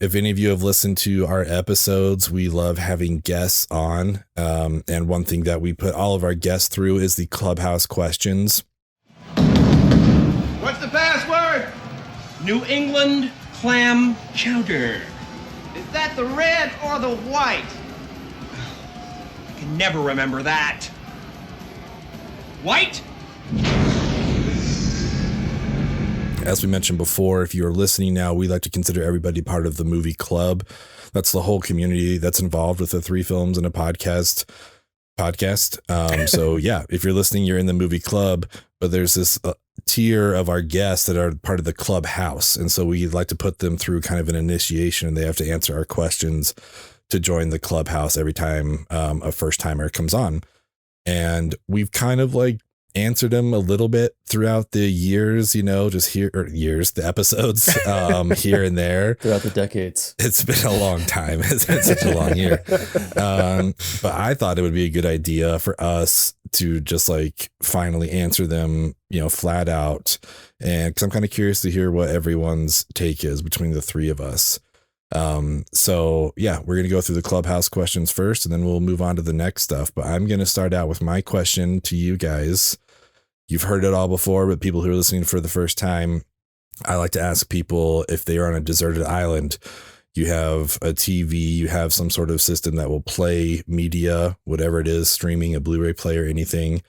if any of you have listened to our episodes, we love having guests on. And one thing that we put all of our guests through is the Clubhouse questions. What's the password? New England clam chowder. Is that the red or the white? I can never remember that. White? As we mentioned before, if you're listening now, we like to consider everybody part of the movie club. That's the whole community that's involved with the 3 films and a podcast. So yeah, if you're listening, you're in the movie club, but there's this tier of our guests that are part of the Clubhouse. And so we like to put them through kind of an initiation, and they have to answer our questions to join the Clubhouse every time a first timer comes on. And we've kind of like answered them a little bit throughout the years, the episodes here and there. Throughout the decades. It's been a long time. It's been such a long year. But I thought it would be a good idea for us to just like finally answer them, flat out. And because I'm kind of curious to hear what everyone's take is between the 3 of us. So yeah, we're going to go through the Clubhouse questions first, and then we'll move on to the next stuff. But I'm going to start out with my question to you guys. You've heard it all before, but people who are listening for the first time, I like to ask people if they are on a deserted island. You have a TV, you have some sort of system that will play media, whatever it is, streaming, a Blu-ray player, anything.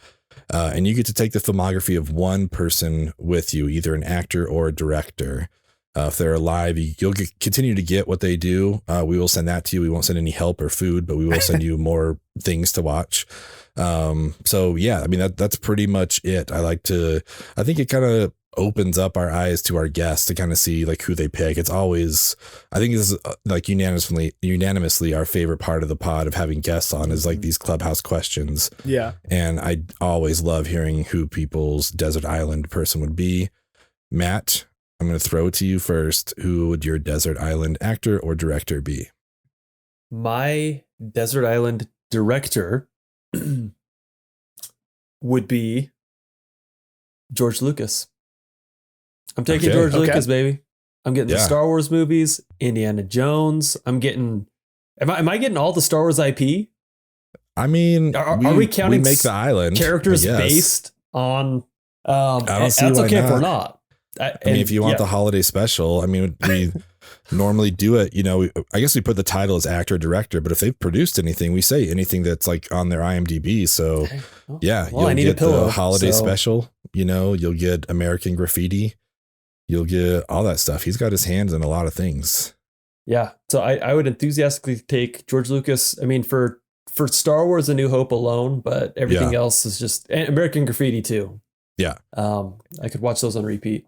And you get to take the filmography of one person with you, either an actor or a director. If they're alive, you'll continue to get what they do. We will send that to you. We won't send any help or food, but we will send you more things to watch. So yeah, I mean, that's pretty much it. I think it kind of opens up our eyes to our guests to kind of see like who they pick. It's always, I think this is like unanimously our favorite part of the pod of having guests on is like these Clubhouse questions. Yeah. And I always love hearing who people's desert island person would be. Matt, I'm going to throw it to you first. Who would your desert island actor or director be? My desert island director would be George Lucas. I'm taking George Lucas, baby. I'm getting the Star Wars movies, Indiana Jones. I'm getting. Am I getting all the Star Wars IP? I mean, are we counting? We make the island characters based on. I don't see that's why okay if not. we're not. I mean, if you want the holiday special, I mean, we normally do it. I guess we put the title as actor or director, but if they've produced anything, we say anything that's like on their IMDb. So you'll get the holiday special. You'll get American Graffiti. You'll get all that stuff. He's got his hands in a lot of things. Yeah. So I would enthusiastically take George Lucas. I mean, for Star Wars, A New Hope alone, but everything else is just and American Graffiti too. Yeah. I could watch those on repeat.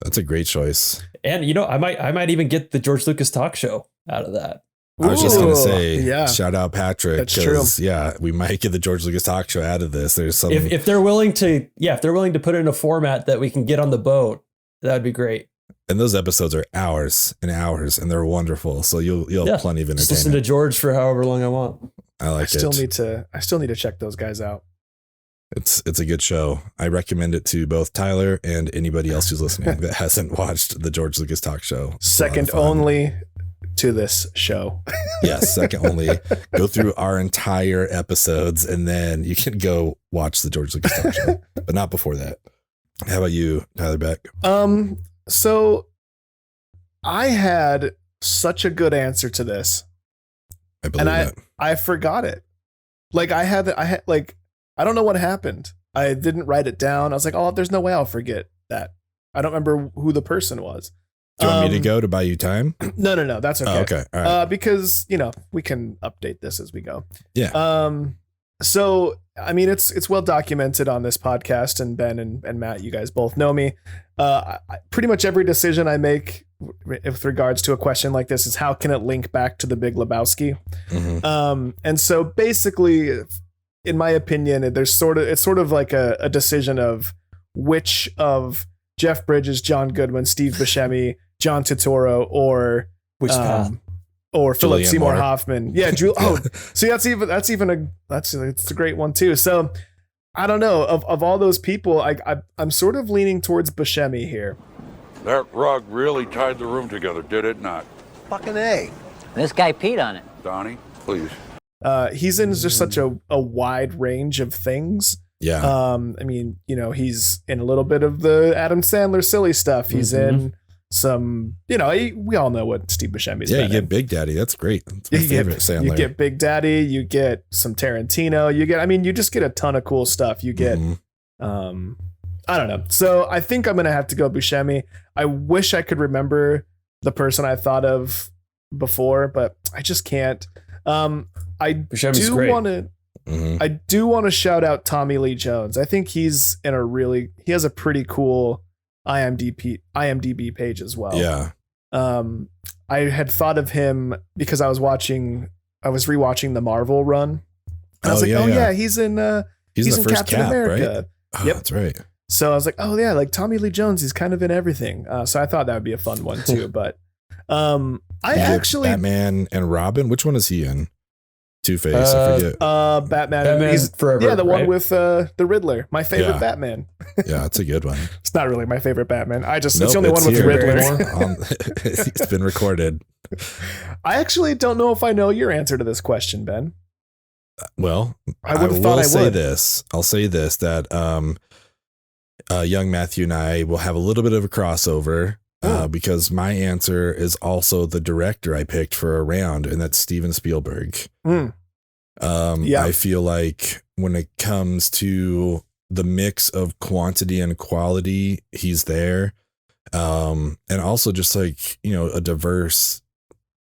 That's a great choice. And I might even get the George Lucas talk show out of that. I was just going to say, shout out Patrick. That's true. Yeah, we might get the George Lucas talk show out of this. There's some if they're willing to put it in a format that we can get on the boat, that'd be great. And those episodes are hours and hours, and they're wonderful. So you'll have plenty of entertainment. Just listen to George for however long I want. I still need to check those guys out. It's a good show. I recommend it to both Tyler and anybody else who's listening that hasn't watched the George Lucas talk show. Second only to this show. Yes, second only. Go through our entire episodes and then you can go watch the George Lucas talk show, but not before that. How about you, Tyler Beck? So I had such a good answer to this. I believe it. I forgot it. I don't know what happened. I didn't write it down. I was like, oh, there's no way I'll forget that. I don't remember who the person was. Do you want me to go to buy you time? No, that's okay. Oh, okay. All right. Because, we can update this as we go. Yeah. So, I mean, it's well documented on this podcast, and Ben and Matt, you guys both know me. Pretty much every decision I make with regards to a question like this is how can it link back to The Big Lebowski? Mm-hmm. And so basically, in my opinion, it's sort of like a decision of which of Jeff Bridges, John Goodwin, Steve Buscemi, John Turturro, or which path? Or Philip Julianne Seymour Moore. Hoffman. Yeah, see, that's a great one too. So I don't know, of all those people, I'm sort of leaning towards Buscemi here. That rug really tied the room together, did it not? Fucking A. This guy peed on it. Donnie, please. He's in just such a wide range of things. Yeah. I mean, you know, he's in a little bit of the Adam Sandler silly stuff. He's in some, you know, we all know what Steve Buscemi's Yeah, been you get in. Big Daddy. That's great. That's my favorite Sandler. You get Big Daddy, you get some Tarantino, you just get a ton of cool stuff. You get, I don't know. So I think I'm going to have to go Buscemi. I wish I could remember the person I thought of before, but I just can't. I Buscemi's do great. want to. I do want to shout out Tommy Lee Jones. I think he has a pretty cool IMDb page as well. Yeah. I had thought of him because I was rewatching the Marvel run. And I was like, he's in he's in first Captain Cap, America. right? Oh, Yep. That's right. So I was like, oh yeah, like Tommy Lee Jones, he's kind of in everything. So I thought that would be a fun one too. But I actually Batman and Robin. Which one is he in? Two-Face. I forget. Batman he's Forever. Yeah, the one right? with the Riddler. My favorite Yeah. Batman. Yeah, it's a good one. It's not really my favorite Batman. It's Nope, the only one with here. Riddler. It's been recorded. I actually don't know if I know your answer to this question, Ben. Well, I would have thought will I say would. this. I'll say this, that young Matthew and I will have a little bit of a crossover because my answer is also the director I picked for a round, and that's Steven Spielberg. I feel like when it comes to the mix of quantity and quality, he's there. And also just like, you know, a diverse,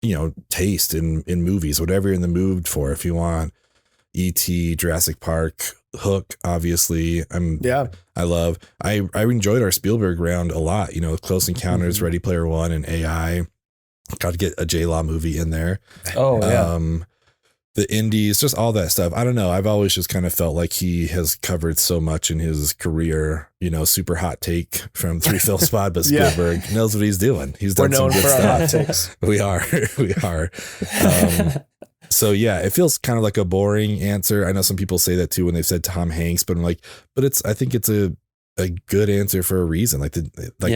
you know, taste in movies, whatever you're in the mood for. If you want E.T., Jurassic Park, Hook, obviously. I enjoyed our Spielberg round a lot. You know, Close Encounters, Ready Player One, and AI. Got to get a J-Law movie in there. Oh yeah. The indies, just all that stuff. I don't know. I've always just kind of felt like he has covered so much in his career. You know, super hot take from Three Phil Spot, but Spielberg knows what he's doing. He's done some good for our stuff. hot takes. We are. So yeah, it feels kind of like a boring answer. I know some people say that too when they've said Tom Hanks, but I'm like, I think it's a good answer for a reason. Like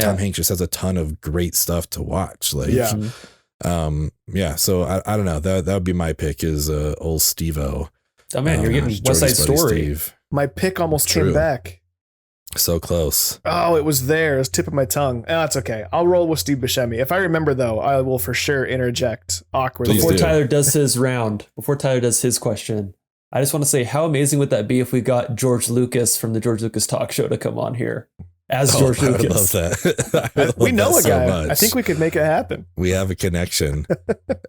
Tom Hanks just has a ton of great stuff to watch. Like, so I don't know. That would be my pick is old Steve-O. Oh man, you're getting West Side Story. Steve. My pick almost came back. So close. Oh, it was there. It was tip of my tongue. Oh, it's okay. I'll roll with Steve Buscemi. If I remember, though, I will for sure interject awkwardly. Please Before do. Tyler does his question, I just want to say, how amazing would that be if we got George Lucas from the George Lucas Talk Show to come on here as George I would Lucas? love that. We know a guy. Much. I think we could make it happen. We have a connection,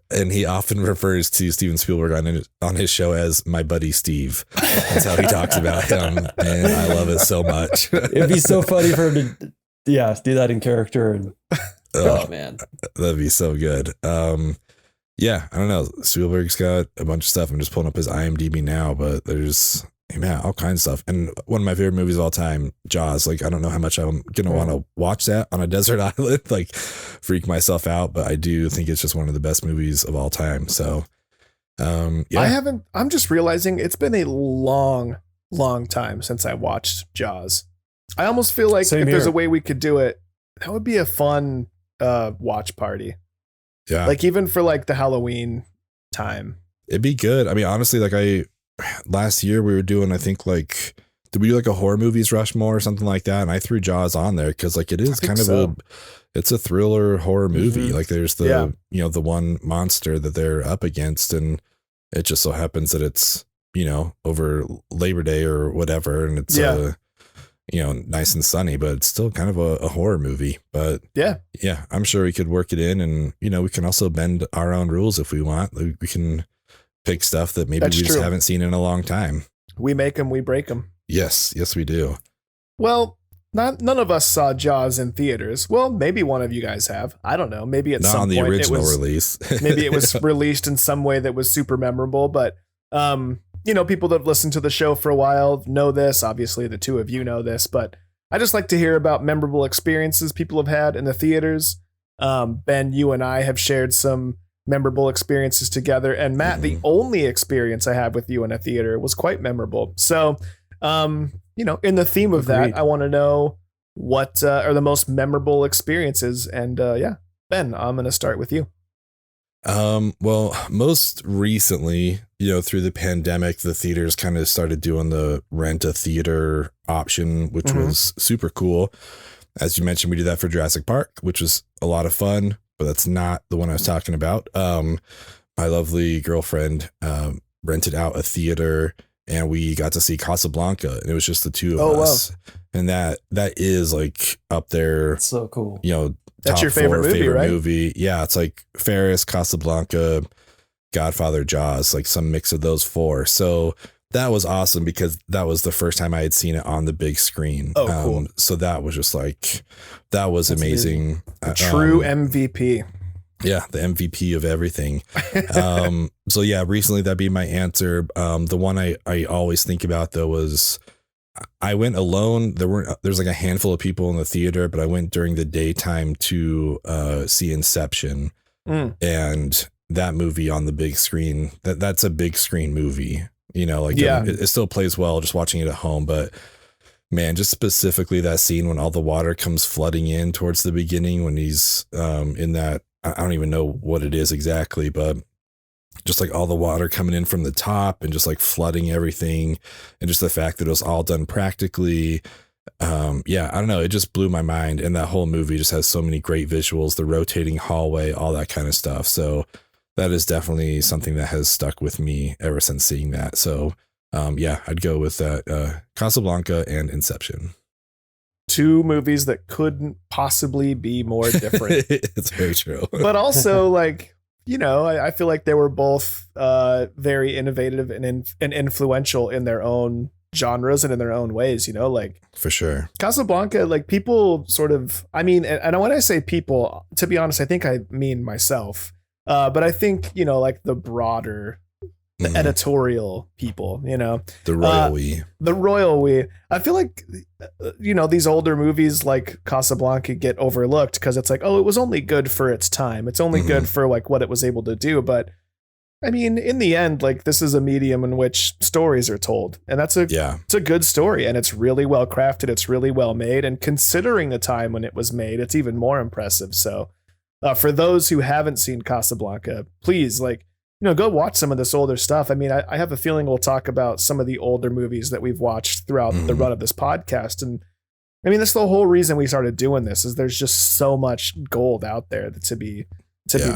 and he often refers to Steven Spielberg on his show as my buddy Steve. That's how he talks about him, and I love it so much. It'd be so funny for him to, do that in character. And oh man, that'd be so good. I don't know. Spielberg's got a bunch of stuff. I'm just pulling up his IMDb now, but there's all kinds of stuff. And one of my favorite movies of all time, Jaws. Like, I don't know how much I'm gonna want to watch that on a desert island, like freak myself out, but I do think it's just one of the best movies of all time. So I'm just realizing it's been a long time since I watched Jaws. I almost feel like if there's a way we could do it, that would be a fun watch party. Yeah. Like even for like the Halloween time. It'd be good. I mean, honestly, like last year we were doing, I think did we do like a horror movies Rushmore or something like that? And I threw Jaws on there because like it is kind of it's a thriller horror movie. Like there's the the one monster that they're up against, and it just so happens that it's, over Labor Day or whatever, and it's nice and sunny, but it's still kind of a horror movie. But yeah, I'm sure we could work it in, and we can also bend our own rules if we want. We can pick stuff that maybe we just haven't seen in a long time. We make them, we break them. Yes, we do. Well, none of us saw Jaws in theaters. Well, maybe one of you guys have. I don't know. Maybe at some point not on the original release. Maybe it was released in some way that was super memorable. But people that have listened to the show for a while know this. Obviously, the two of you know this. But I just like to hear about memorable experiences people have had in the theaters. Ben, you and I have shared some memorable experiences together. And Matt, the only experience I had with you in a theater was quite memorable. So, in the theme of that, I want to know what are the most memorable experiences. And Ben, I'm going to start with you. Well, most recently, through the pandemic, the theaters kind of started doing the rent a theater option, which was super cool. As you mentioned, we did that for Jurassic Park, which was a lot of fun, but that's not the one I was talking about. My lovely girlfriend rented out a theater and we got to see Casablanca, and it was just the two of us. Wow. And that is like up there. That's so cool. That's your favorite movie, right? Movie. Yeah. It's like Ferris, Casablanca, Godfather, Jaws, like some mix of those four. So that was awesome because that was the first time I had seen it on the big screen. Oh, cool. So that was just like, that was That's amazing. True MVP. Yeah, the MVP of everything. So yeah, recently that'd be my answer. The one I always think about though was I went alone. There's like a handful of people in the theater, but I went during the daytime to see Inception, and that movie on the big screen. That's a big screen movie. It still plays well just watching it at home, but man, just specifically that scene when all the water comes flooding in towards the beginning when he's in that. I don't even know what it is exactly, but just like all the water coming in from the top and just like flooding everything, and just the fact that it was all done practically. I don't know. It just blew my mind. And that whole movie just has so many great visuals, the rotating hallway, all that kind of stuff. So that is definitely something that has stuck with me ever since seeing that. So I'd go with that, Casablanca and Inception. Two movies that couldn't possibly be more different. It's very true. But also, like, I feel like they were both very innovative and influential in their own genres and in their own ways, like for sure. Casablanca, like people sort of, and when I say people, to be honest, I think I mean myself. But I think, like the broader editorial people, the royal we. I feel like these older movies like Casablanca get overlooked because it's like, oh, it was only good for its time, it's only good for like what it was able to do. But I mean, in the end, like this is a medium in which stories are told, and it's a good story, and it's really well crafted, it's really well made, and considering the time when it was made, it's even more impressive. So for those who haven't seen Casablanca, please, like, go watch some of this older stuff. I mean, I have a feeling we'll talk about some of the older movies that we've watched throughout the run of this podcast. And I mean, that's the whole reason we started doing this, is there's just so much gold out there to be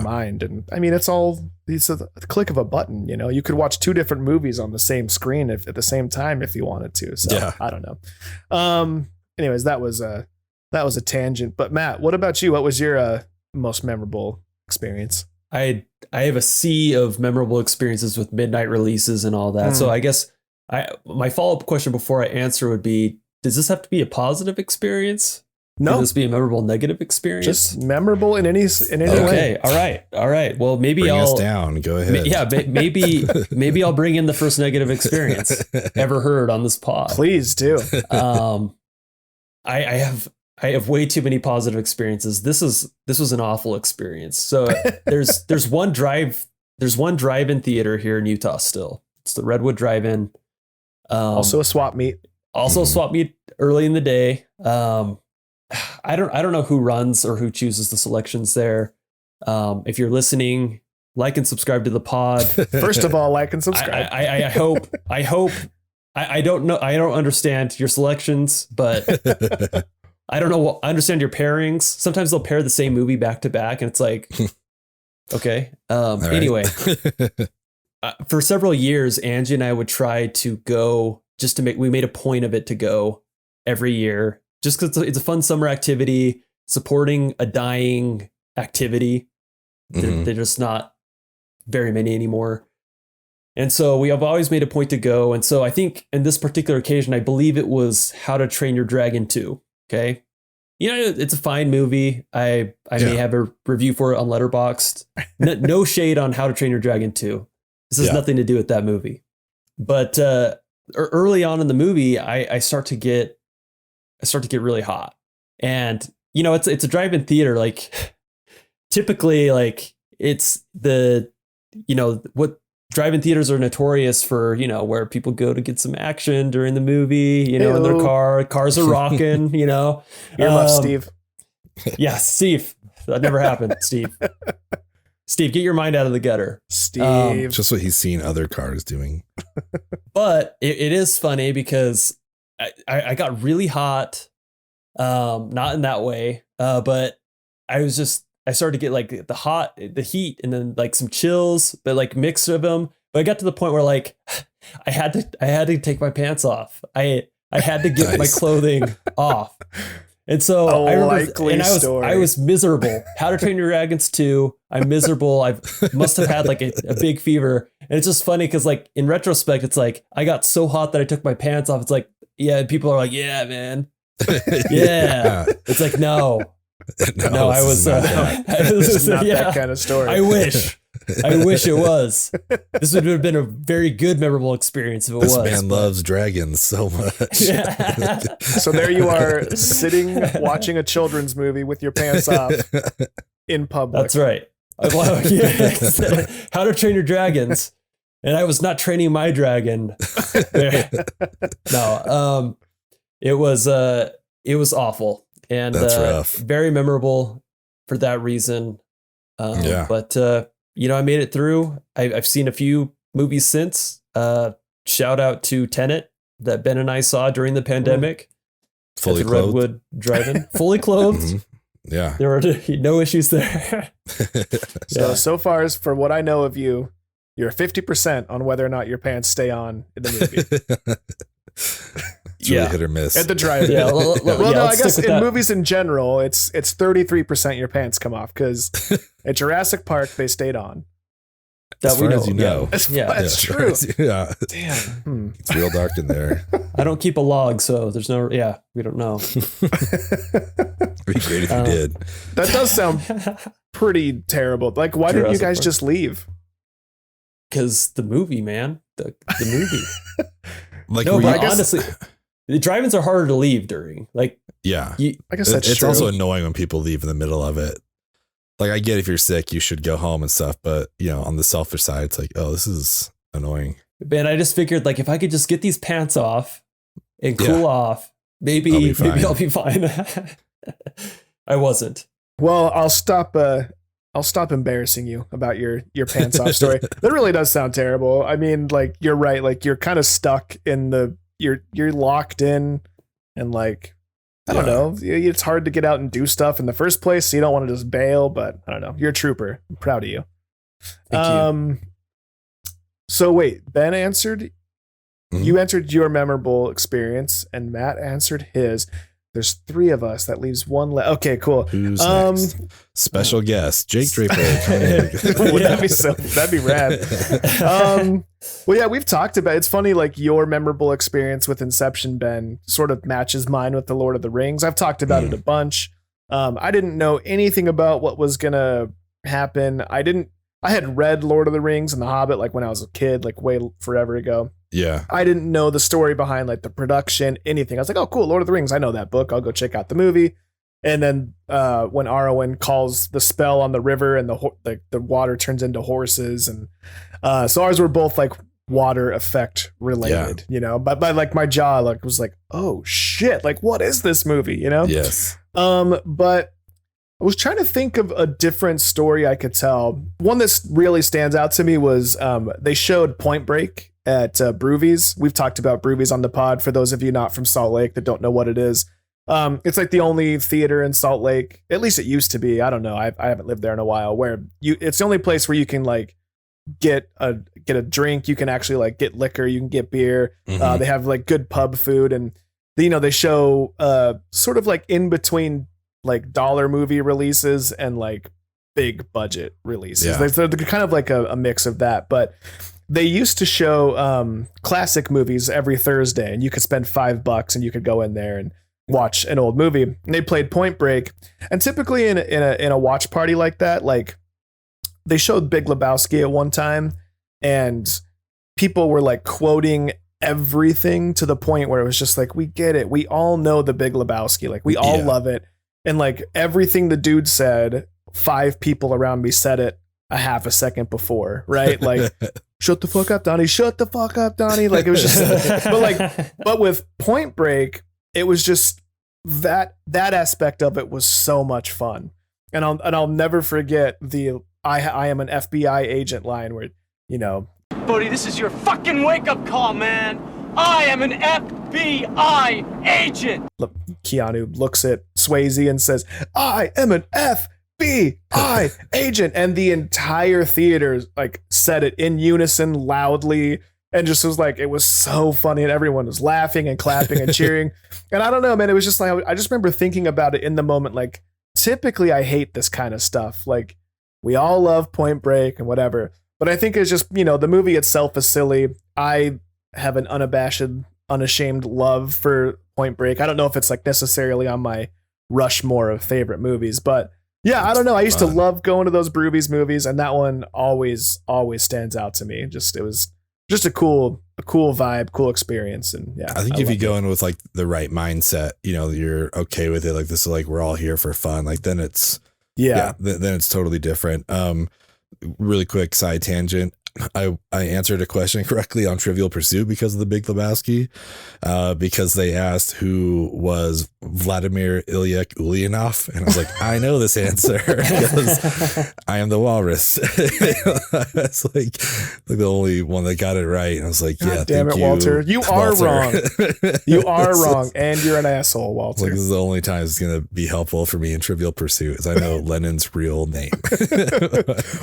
mined. And I mean, it's a click of a button, you could watch two different movies on the same screen at the same time if you wanted to. So I don't know. Anyways, that was a tangent, but Matt, what about you? What was your most memorable experience? I have a sea of memorable experiences with midnight releases and all that. So I guess my follow-up question before I answer would be, does this have to be a positive experience? No. Can this be a memorable negative experience? Just memorable in any way. Okay. All right. Well, maybe bring us down. Go ahead. Maybe I'll bring in the first negative experience ever heard on this pod. Please do. I have way too many positive experiences. This was an awful experience. So there's one drive-in theater here in Utah still. It's the Redwood Drive-In. Also a swap meet. Also a swap meet early in the day. I don't know who runs or who chooses the selections there. If you're listening, like and subscribe to the pod. First of all, like and subscribe. I hope. I don't know. I don't understand your selections, but I don't know. I understand your pairings. Sometimes they'll pair the same movie back to back, and it's like, okay. Anyway, for several years, Angie and I would try to go we made a point of it to go every year, just because it's a fun summer activity, supporting a dying activity. They're just not very many anymore. And so we have always made a point to go. And so I think in this particular occasion, I believe it was How to Train Your Dragon 2. Okay. It's a fine movie. I may have a review for it on Letterboxd. No shade on How to Train Your Dragon 2. This has nothing to do with that movie. But early on in the movie, I start to get really hot. And it's a drive-in theater. Like typically, like it's what drive-in theaters are notorious for, where people go to get some action during the movie, in their cars are rocking, Earmuff Steve. Yeah, Steve. That never happened, Steve. Steve, get your mind out of the gutter. Steve. Just what he's seen other cars doing. But it is funny because I got really hot. Not in that way. But I started to get like the heat and then like some chills, but like mix of them. But I got to the point where like I had to take my pants off. I had to get my clothing off. And so I remember, and I was miserable. How to Train Your Dragons 2. I'm miserable. I must have had like a big fever. And it's just funny because like in retrospect, it's like I got so hot that I took my pants off. It's like, yeah, people are like, yeah, man. Yeah. It's like, no, I was not that kind of story. I wish it was. This would have been a very good, memorable experience if it was. This man loves dragons so much. Yeah. So there you are, sitting watching a children's movie with your pants off in public. That's right. Well, yeah. How to Train Your Dragons, and I was not training my dragon. No, it was awful, and that's rough. Very memorable for that reason. But I made it through. I've seen a few movies since. Shout out to Tenet that Ben and I saw during the pandemic. Fully at the clothed. Redwood Drive-In. Fully clothed. Mm-hmm. Yeah. There were no issues there. So far as for what I know of you, you're 50% on whether or not your pants stay on in the movie. It's really hit or miss. At the drive-in. Yeah, no, I guess in movies in general, it's 33% your pants come off because at Jurassic Park they stayed on. As far as you know. That's true. Yeah. Damn. It's real dark in there. I don't keep a log, so there's no. Yeah, we don't know. It'd be great if you did. That does sound pretty terrible. Like, why didn't you guys just leave? Because the movie, man, the movie. Like, no, but honestly, the drive-ins are harder to leave during. Like, yeah, I guess that's it's true. also annoying when people leave in the middle of it. Like, I get if you're sick, you should go home and stuff, but on the selfish side, it's like, oh, this is annoying. I just figured like if I could just get these pants off and cool off, maybe I'll be fine. I wasn't. Well, I'll stop embarrassing you about your pants off story. That really does sound terrible. I mean, like, you're right. Like, you're kind of stuck in you're locked in, and like, I don't know. It's hard to get out and do stuff in the first place, so you don't want to just bail, but I don't know. You're a trooper. I'm proud of you. Thank you. So wait, Ben answered. Mm-hmm. You answered your memorable experience, and Matt answered his. There's 3 of us. That leaves one left. Okay, cool. Who's next? Special guest, Jake Draper. That'd be rad. Well, yeah, we've talked about. It's funny, like, your memorable experience with Inception, Ben, sort of matches mine with the Lord of the Rings. I've talked about it a bunch. I didn't know anything about what was gonna happen. I had read Lord of the Rings and The Hobbit like when I was a kid, like way forever ago. Yeah. I didn't know the story behind like the production, anything. I was like, oh, cool, Lord of the Rings. I know that book. I'll go check out the movie. And then when Arwen calls the spell on the river and the water turns into horses. And so ours were both like water effect related, but like my jaw like was like, oh shit, like what is this movie? Yes. But I was trying to think of a different story I could tell. One that really stands out to me was they showed Point Break at Broovies. We've talked about Broovies on the pod for those of you not from Salt Lake that don't know what it is. It's like the only theater in Salt Lake, at least it used to be. I don't know. I haven't lived there in a while, where it's the only place where you can like get a drink. You can actually like get liquor. You can get beer. Mm-hmm. They have like good pub food, and they show sort of like in between like dollar movie releases and like big budget releases. Yeah. They're kind of like a mix of that, but they used to show classic movies every Thursday, and you could spend $5 and you could go in there and watch an old movie. And they played Point Break, and typically in a watch party like that, like they showed Big Lebowski at one time, and people were like quoting everything to the point where it was just like, we get it, we all know the Big Lebowski, like we all love it. And like everything the dude said, 5 people around me said it a half a second before, right? Like, shut the fuck up, Donnie. Shut the fuck up, Donnie. Like, it was just, but with Point Break, it was just that aspect of it was so much fun. And I'll never forget the I am an FBI agent line where, you know, Bodie, this is your fucking wake-up call, man. I am an FBI agent. Look, Keanu looks at Swayze and says, I am an FBI agent. And the entire theater like said it in unison loudly and just was like, it was so funny. And everyone was laughing and clapping and cheering. And I don't know, man, it was just like, I just remember thinking about it in the moment. Like, typically I hate this kind of stuff. Like, we all love Point Break and whatever. But I think it's just, you know, the movie itself is silly. I have an unashamed love for Point Break. I don't know if it's like necessarily on my Rushmore of favorite movies, but yeah, I don't know. I used to love going to those Broovies movies, and that one always stands out to me. It was just a cool vibe, cool experience. And yeah, I think if you go in with like the right mindset, you know, you're okay with it. Like, this is like, we're all here for fun. Like, then it's, then it's totally different. Really quick side tangent. I answered a question correctly on Trivial Pursuit because of the Big Lebowski, because they asked who was Vladimir Ilyich Ulyanov, and I was like, I know this answer because I am the walrus. That's like the only one that got it right, and I was like, God damn it, Walter, you are wrong. You are wrong, and you're an asshole, Walter. Like, this is the only time it's gonna be helpful for me in Trivial Pursuit, is I know Lenin's real name.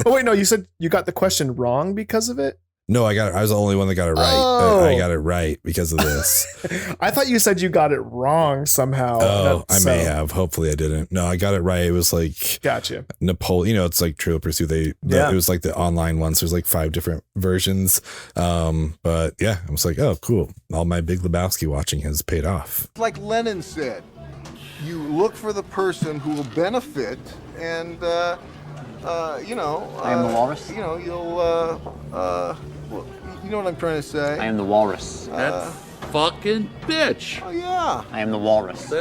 Oh wait, no, you said you got the question wrong because of it? No, I was the only one that got it right. Oh. I got it right because of this. I thought you said you got it wrong somehow. Oh, I may have. Hopefully I didn't. No, I got it right. It was like gotcha. Napoleon, you know, it's like Trivial Pursuit. It was like the online ones. There's like 5 different versions. But yeah, I was like, oh, cool. All my Big Lebowski watching has paid off. Like Lenin said, you look for the person who will benefit, and you know, I am the walrus. You know, you'll well, you know what I'm trying to say. I am the walrus. That fucking bitch. Oh yeah. I am the walrus.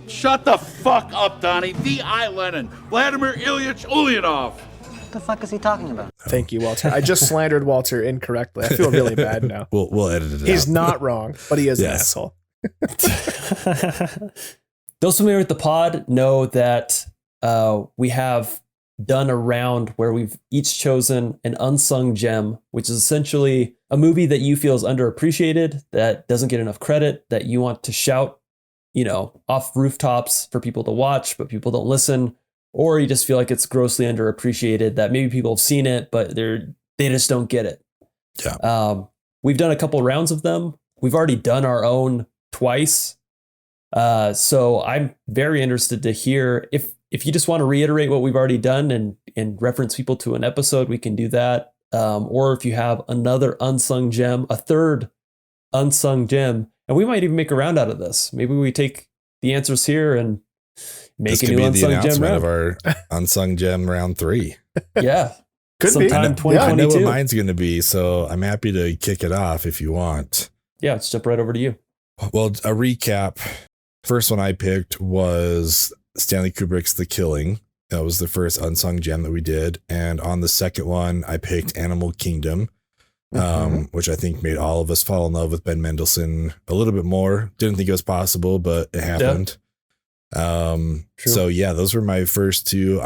Shut the fuck up, Donnie. V.I. Lenin. Vladimir Ilyich Ulyanov. What the fuck is he talking about? Thank you, Walter. I just slandered Walter incorrectly. I feel really bad now. We'll edit it out. He's not wrong, but he is an asshole. Those familiar with the pod know that we have done a round where we've each chosen an unsung gem, which is essentially a movie that you feel is underappreciated, that doesn't get enough credit, that you want to shout, you know, off rooftops for people to watch, but people don't listen, or you just feel like it's grossly underappreciated, that maybe people have seen it, but they just don't get it. Yeah. We've done a couple rounds of them. We've already done our own twice. So I'm very interested to hear if you just want to reiterate what we've already done and reference people to an episode, we can do that. Or if you have another unsung gem, a third unsung gem, and we might even make a round out of this. Maybe we take the answers here and make a new unsung gem round of our unsung gem round 3. Yeah. Could be. Sometime 2022. I know what mine's going to be, so I'm happy to kick it off if you want. Yeah, let's jump right over to you. Well, a recap. First one I picked was Stanley Kubrick's The Killing. That was the first unsung gem that we did. And on the second one, I picked Animal Kingdom, which I think made all of us fall in love with Ben Mendelsohn a little bit more. Didn't think it was possible, but it happened. So yeah, those were my first 2.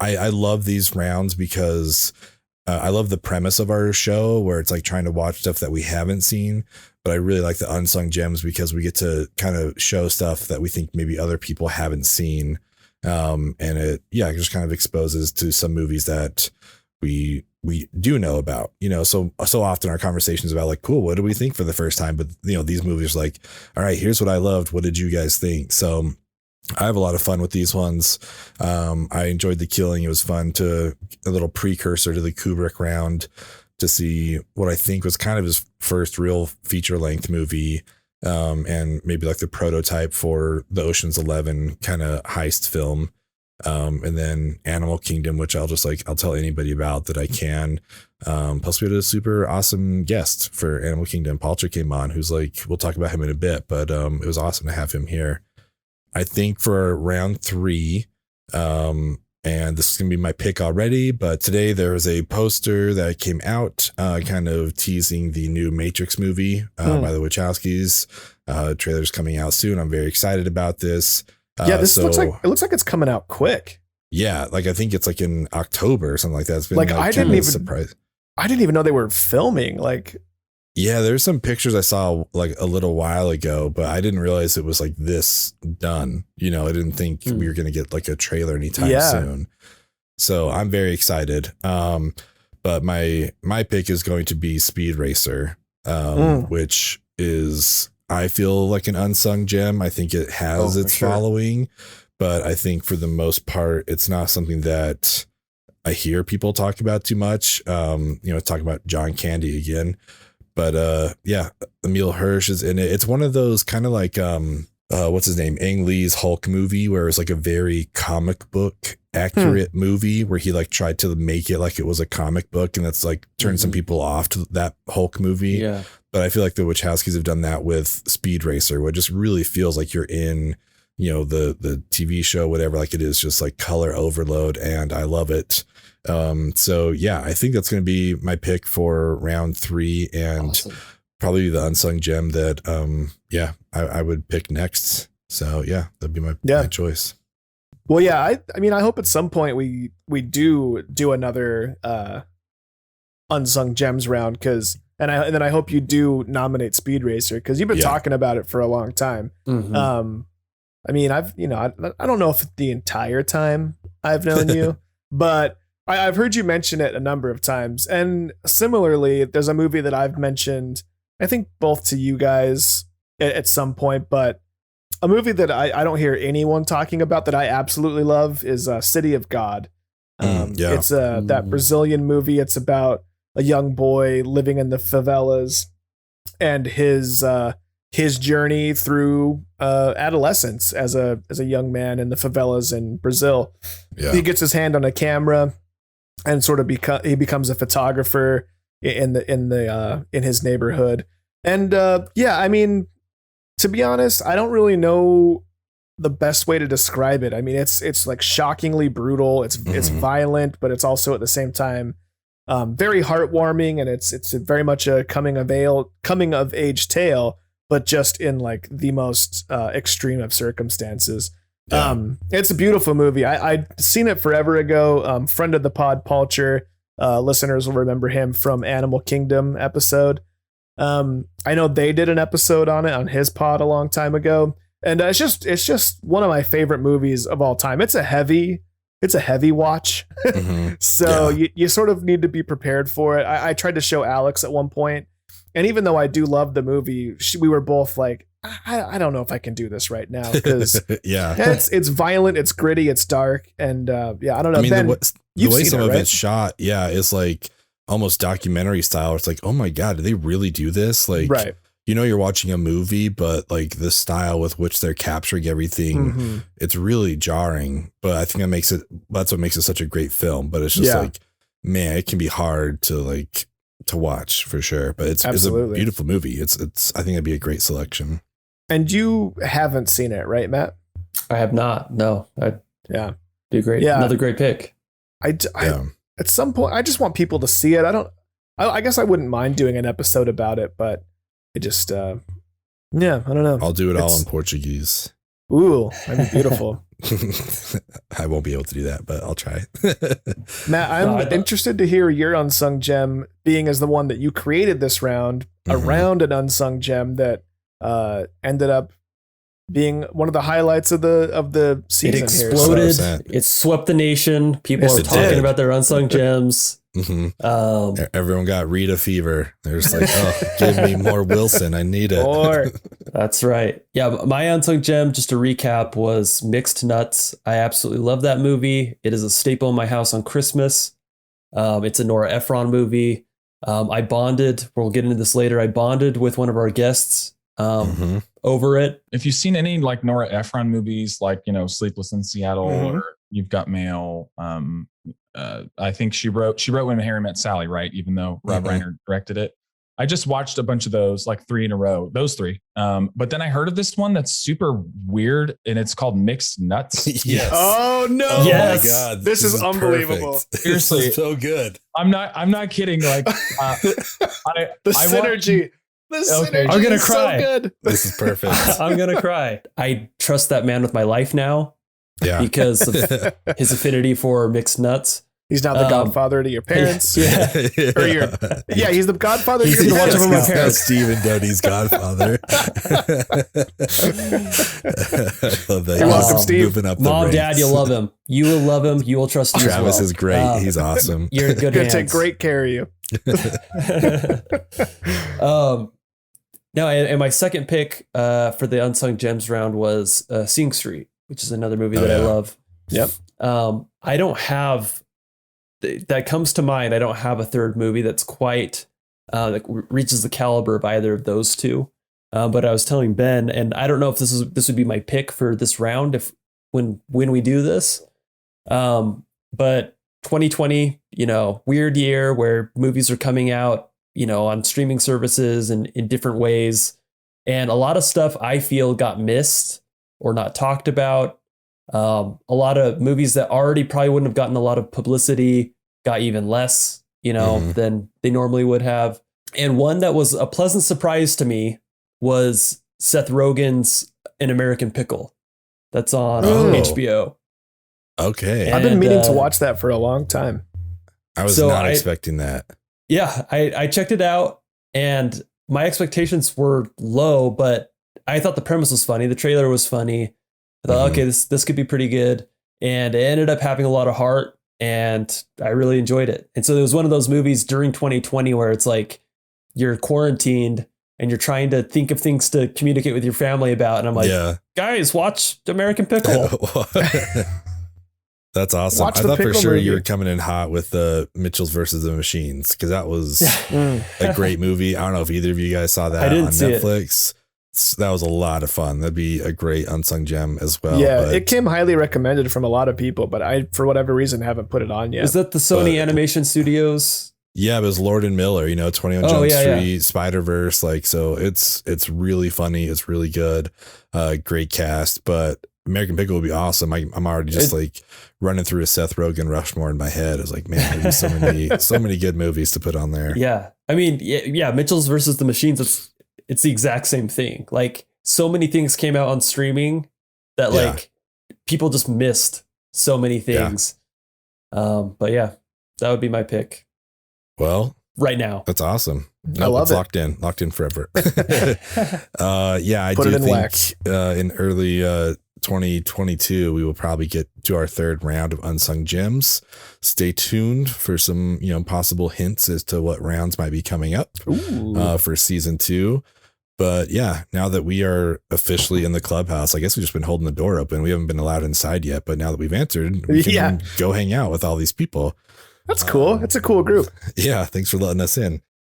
I love these rounds because I love the premise of our show where it's like trying to watch stuff that we haven't seen. But I really like the unsung gems because we get to kind of show stuff that we think maybe other people haven't seen. And it just kind of exposes to some movies that we do know about, you know, so often our conversations about like, cool, what do we think for the first time? But you know, these movies are like, all right, here's what I loved. What did you guys think? So I have a lot of fun with these ones. I enjoyed The Killing. It was fun a little precursor to the Kubrick round to see what I think was kind of his first real feature length movie. And maybe like the prototype for the Ocean's 11 kind of heist film. And then Animal Kingdom, which I'll tell anybody about that I can. Plus we had a super awesome guest for Animal Kingdom. Palcher came on, who's like, we'll talk about him in a bit, but it was awesome to have him here. I think for round 3, and this is going to be my pick already, but today there was a poster that came out kind of teasing the new Matrix movie by the Wachowskis. Trailer's coming out soon. I'm very excited about this. This looks like it's coming out quick. Yeah, like I think it's like in October or something like that. It's been Like, I didn't even surprise. I didn't even know they were filming. Like, yeah, there's some pictures I saw like a little while ago, but I didn't realize it was like this done. You know, I didn't think we were going to get like a trailer anytime soon. So I'm very excited. But my pick is going to be Speed Racer, which is, I feel like an unsung gem. I think it has its following, but I think for the most part, it's not something that I hear people talk about too much. You know, talking about John Candy again, but yeah, Emile Hirsch is in it. It's one of those kind of like what's his name, Ang Lee's Hulk movie, where it's like a very comic book accurate movie where he like tried to make it like it was a comic book, and that's like turned some people off to that Hulk movie. Yeah, but I feel like the Wachowskis have done that with Speed Racer, where it just really feels like you're in, you know, the TV show, whatever, like it is just like color overload, and I love it. So yeah, I think that's going to be my pick for round 3, and probably the unsung gem that I would pick next. So yeah, that'd be my choice. Well, yeah, I mean, I hope at some point we do another unsung gems round, because and then I hope you do nominate Speed Racer, because you've been talking about it for a long time. I mean, I don't know if the entire time I've known you, but I've heard you mention it a number of times. And similarly, there's a movie that I've mentioned, I think both to you guys at some point, but a movie that I don't hear anyone talking about that I absolutely love is City of God. It's that Brazilian movie. It's about a young boy living in the favelas and his journey through adolescence as a young man in the favelas in Brazil. Yeah. He gets his hand on a camera and sort of he becomes a photographer in his neighborhood. And I mean, to be honest, I don't really know the best way to describe it. I mean, it's like shockingly brutal. It's violent, but it's also at the same time very heartwarming, and it's very much a coming of age tale, but just in like the most extreme of circumstances. It's a beautiful movie. I'd seen it forever ago. Friend of the pod, Paulcher, listeners will remember him from Animal Kingdom episode. I know they did an episode on it on his pod a long time ago, and it's just one of my favorite movies of all time. It's a heavy watch. So you sort of need to be prepared for it. I tried to show Alex at one point, and even though I do love the movie, we were both like, I don't know if I can do this right now, because it's violent, it's gritty, it's dark, and I don't know. I mean, Ben, the way some of it's shot, is like almost documentary style. It's like, oh my god, did they really do this? Like, you know, you're watching a movie, but like the style with which they're capturing everything, it's really jarring. But I think that's what makes it such a great film. But it's just like, man, it can be hard to watch for sure. But it's a beautiful movie. It's I think it'd be a great selection. And you haven't seen it, right, Matt? I have not. No. Be great. Yeah. Another great pick. At some point, I just want people to see it. I guess I wouldn't mind doing an episode about it, but it just, I don't know. I'll do it all in Portuguese. Ooh, that'd be beautiful. I won't be able to do that, but I'll try. Matt, I'm interested to hear your unsung gem, being as the one that you created this round around an unsung gem that ended up being one of the highlights of the season. It exploded. Here, it swept the nation. People are talking about their unsung gems. Everyone got Rita fever. They're just like, oh, give me more Wilson. I need it. That's right. Yeah, my unsung gem, just to recap, was Mixed Nuts. I absolutely love that movie. It is a staple in my house on Christmas. It's a Nora Ephron movie. I bonded. We'll get into this later. I bonded with one of our guests over it. If you've seen any like Nora Ephron movies, like, you know, Sleepless in Seattle or You've Got Mail, I think she wrote When Harry Met Sally, right? Even though Rob Reiner directed it. I just watched a bunch of those, like 3 in a row, those 3. But then I heard of this one that's super weird, and it's called Mixed Nuts. Yes. Oh no! Yes. Oh my god! This is unbelievable. Perfect. Seriously, this is so good. I'm not kidding. Like the synergy. I'm gonna cry. So good. This is perfect. I'm gonna cry. I trust that man with my life now. Yeah. because of his affinity for mixed nuts. He's not the godfather to your parents. Yeah. Or your, yeah, he's the godfather to your He's parents. watching from my parents. Steve and Doty's godfather. I love that. You're welcome, Steve. Moving up the Mom, ranks. Dad, you'll love him. You will love him. You will trust him. Travis as well. is great. He's awesome. You're in good Gonna hands. take great care of you. No, and my second pick for the Unsung Gems round was Sing Street, which is another movie that I love. Yep. I don't have that comes to mind. I don't have a third movie that's quite that reaches the caliber of either of those two. But I was telling Ben, and I don't know if this would be my pick for this round if when we do this. But 2020, weird year where movies are coming out, on streaming services and in different ways. And a lot of stuff I feel got missed or not talked about. A lot of movies that already probably wouldn't have gotten a lot of publicity got even less, than they normally would have. And one that was a pleasant surprise to me was Seth Rogen's An American Pickle. That's on HBO. Okay. I've been meaning to watch that for a long time. I was not expecting that. Yeah, I checked it out and my expectations were low, but I thought the premise was funny. The trailer was funny. I thought, okay, this could be pretty good. And it ended up having a lot of heart and I really enjoyed it. And so it was one of those movies during 2020 where it's like you're quarantined and you're trying to think of things to communicate with your family about. And I'm like, guys, watch American Pickle. That's awesome. Watch I the thought for Pickle sure movie. you were coming in hot with the Mitchells versus the Machines because that was a great movie. I don't know if either of you guys saw that on Netflix. That was a lot of fun. That'd be a great unsung gem as well. Yeah, it came highly recommended from a lot of people, but I, for whatever reason, haven't put it on yet. Is that the Sony Animation Studios? Yeah, it was Lord and Miller, 21 Jump Street, Spider-Verse. So it's really funny. It's really good. Great cast, but American Pickle would be awesome. I'm already just running through a Seth Rogen Rushmore in my head. I was like, man, there's so many good movies to put on there. Yeah. I mean, yeah, Mitchell's versus the Machines. It's the exact same thing. Like so many things came out on streaming that like people just missed so many things. But yeah, that would be my pick. Well, right now. That's awesome. I love it's it. locked in forever. I Put do it in think wax. In early 2022, we will probably get to our third round of Unsung Gems. Stay tuned for some, possible hints as to what rounds might be coming up for season 2. But yeah, now that we are officially in the clubhouse, I guess we've just been holding the door open. We haven't been allowed inside yet, but now that we've entered, we can go hang out with all these people. That's cool. It's a cool group. Yeah, thanks for letting us in.